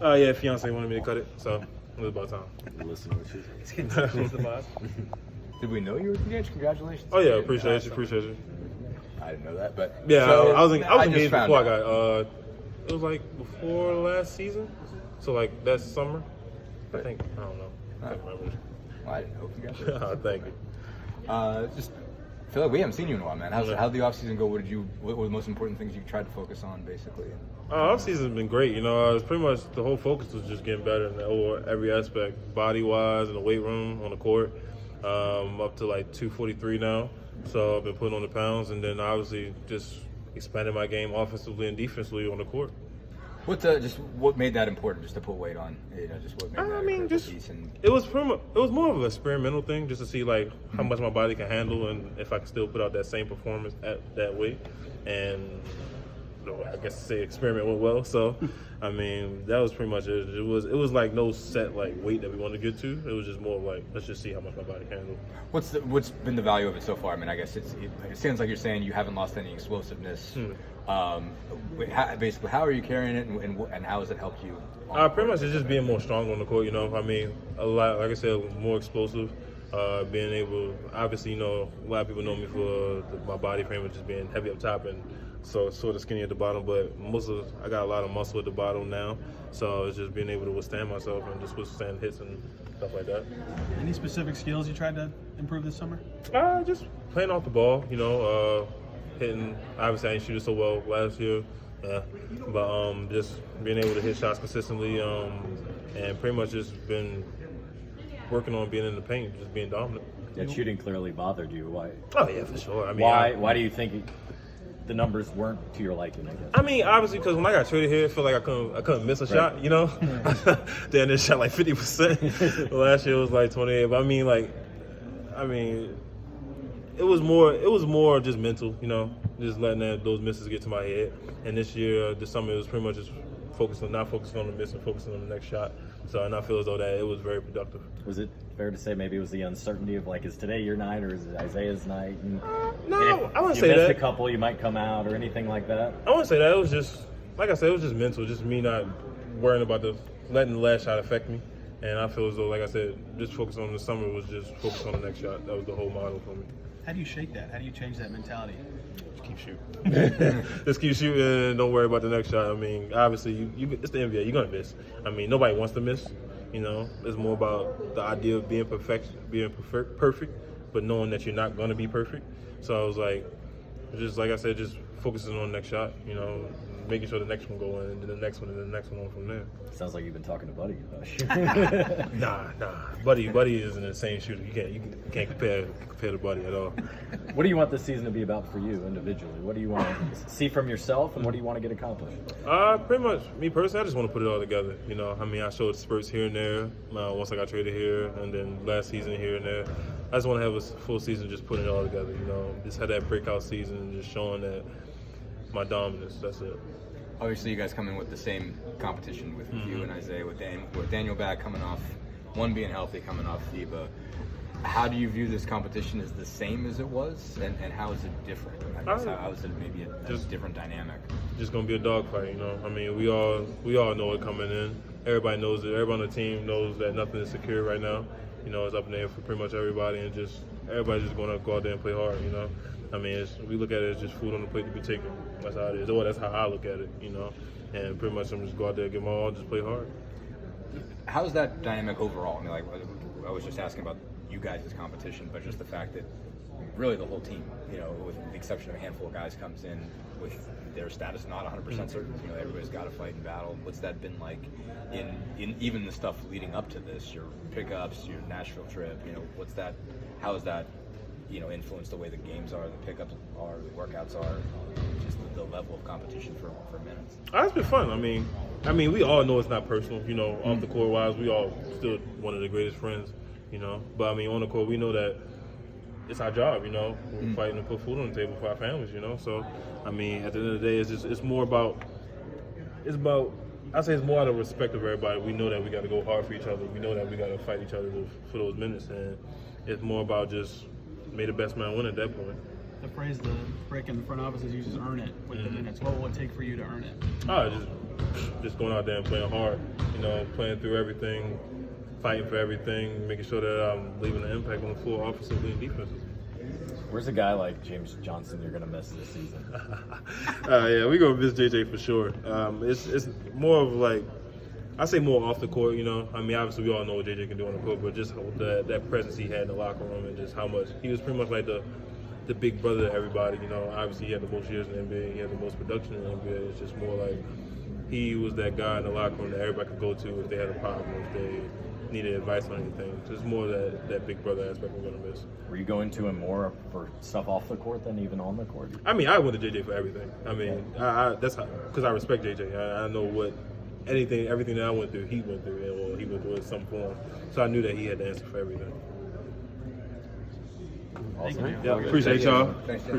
Yeah, fiance wanted me to cut it, so it was about time. Listen to what she said. What's the boss? Did we know you were engaged? Congratulations. Oh yeah, appreciate you. I didn't know that, but Yeah, so, I was engaged just found before I out. got. It was like before last season, so like that summer. I think I don't know. I can't remember. Well, I didn't know. Congratulations. Thank you. Just feel like we haven't seen you in a while, man. How'd the off season go? What were the most important things you tried to focus on, basically? Off season's been great. You know, it's pretty much the whole focus was just getting better in every aspect, body wise, in the weight room, on the court. Up to like 243 now, so I've been putting on the pounds, and then obviously just expanding my game offensively and defensively on the court. What made that important? Just to put weight on, just what made that a critical piece? It was more of an experimental thing, just to see like how much my body can handle and if I can still put out that same performance at that weight. And I guess to say experiment went well. So, I mean, that was pretty much it. It was like no set like weight that we wanted to get to. It was just more of like, let's just see how much my body can handle. What's been the value of it so far? I mean, I guess it sounds like you're saying you haven't lost any explosiveness. Basically, how are you carrying it, and how has it helped you? Pretty much it's just being more strong on the court. You know, I mean, a lot, like I said, more explosive. Being able, obviously, you know, a lot of people know me for my body frame of just being heavy up top and so sort of skinny at the bottom. But I got a lot of muscle at the bottom now, so it's just being able to withstand myself and just withstand hits and stuff like that. Any specific skills you tried to improve this summer? Just playing off the ball, you know, hitting. Obviously, I didn't shoot it so well last year, but just being able to hit shots consistently, and pretty much just been working on being in the paint, just being dominant. That shooting clearly bothered you. Why? Oh yeah, for sure. I mean, why do you think the numbers weren't to your liking, I guess? I mean, obviously, because when I got traded here, I feel like I couldn't miss a shot, you know? Then it shot like 50%. Last year it was like 28. But I mean, it was more just mental, you know, just letting those misses get to my head. And this summer, it was pretty much just not focusing on the miss and focusing on the next shot. So, and I feel as though that it was very productive. Was it fair to say maybe it was the uncertainty of like, is today your night or is it Isaiah's night? No, I wouldn't say that. If you missed a that. couple, you might come out or anything like that? I wouldn't say that. It was just, like I said, it was just mental, just me not worrying about letting the last shot affect me. And I feel as though, like I said, just focus on the summer was just focus on the next shot. That was the whole model for me. How do you shake that? How do you change that mentality? Just keep shooting. Just keep shooting and don't worry about the next shot. I mean, obviously, it's the NBA. You're going to miss. I mean, nobody wants to miss. You know, it's more about the idea of being perfect, but knowing that you're not going to be perfect. So I was like, just like I said, just focusing on the next shot, you know, making sure the next one go in, and then the next one, and then the next one on from there. Sounds like you've been talking to Buddy about shooting. Nah. Buddy is an insane shooter. You can't compare to Buddy at all. What do you want this season to be about for you individually? What do you want to see from yourself, and what do you want to get accomplished? Pretty much, me personally, I just want to put it all together. You know, I mean, I showed spurts here and there once I got traded here, and then last season here and there. I just want to have a full season just putting it all together, you know. Just had that breakout season and just showing that my dominance, that's it. Obviously, you guys come in with the same competition with you and Isaiah, with Daniel back coming off, one being healthy coming off FIBA. How do you view this competition? Is the same as it was, and how is it different? I guess how is it maybe a different dynamic? Just gonna be a dogfight, you know. I mean, we all know it coming in. Everybody knows it. Everybody on the team knows that nothing is secure right now. You know, it's up in the air for pretty much everybody, and everybody's just gonna go out there and play hard. You know, I mean, we look at it as just food on the plate to be taken. That's how it is. Or that's how I look at it. You know, and pretty much I'm just go out there, give my all, just play hard. How's that dynamic overall? I mean, like I was just asking about you guys' competition, but just the fact that really the whole team, you know, with the exception of a handful of guys, comes in with their status not 100% certain. You know, everybody's got to fight and battle. What's that been like in even the stuff leading up to this? Your pickups, your Nashville trip. You know, how has that, you know, influenced the way the games are, the pickups are, the workouts are, just the level of competition for minutes? It's been fun. I mean, we all know it's not personal. You know, off the court wise, we all still one of the greatest friends. You know, but I mean, on the court, we know that it's our job. You know, we're fighting to put food on the table for our families. You know, so I mean, at the end of the day, it's more about. I say it's more out of respect of everybody. We know that we got to go hard for each other. We know that we got to fight each other for those minutes, and it's more about just may the best man win at that point. The phrase the break in the front office is you just earn it with the minutes. What will it take for you to earn it? Just just going out there and playing hard. You know, playing through everything, fighting for everything, making sure that I'm leaving an impact on the floor, offensively and defensively. Where's a guy like James Johnson you're gonna miss this season? Yeah, we gonna miss JJ for sure. It's more of like, I say more off the court. You know, I mean, obviously we all know what JJ can do on the court, but just that presence he had in the locker room and just how much he was pretty much like the big brother to everybody. You know, obviously he had the most years in the NBA, he had the most production in the NBA. It's just more like he was that guy in the locker room that everybody could go to if they had a problem, if they needed advice on anything. Just more that big brother aspect we're gonna miss. Were you going to him more for stuff off the court than even on the court? I mean, I went to JJ for everything. I mean, that's because I respect JJ. I know what everything that I went through, he went through, or he went through in some form. So I knew that he had the answer for everything. Awesome. Yeah, appreciate y'all. Thanks,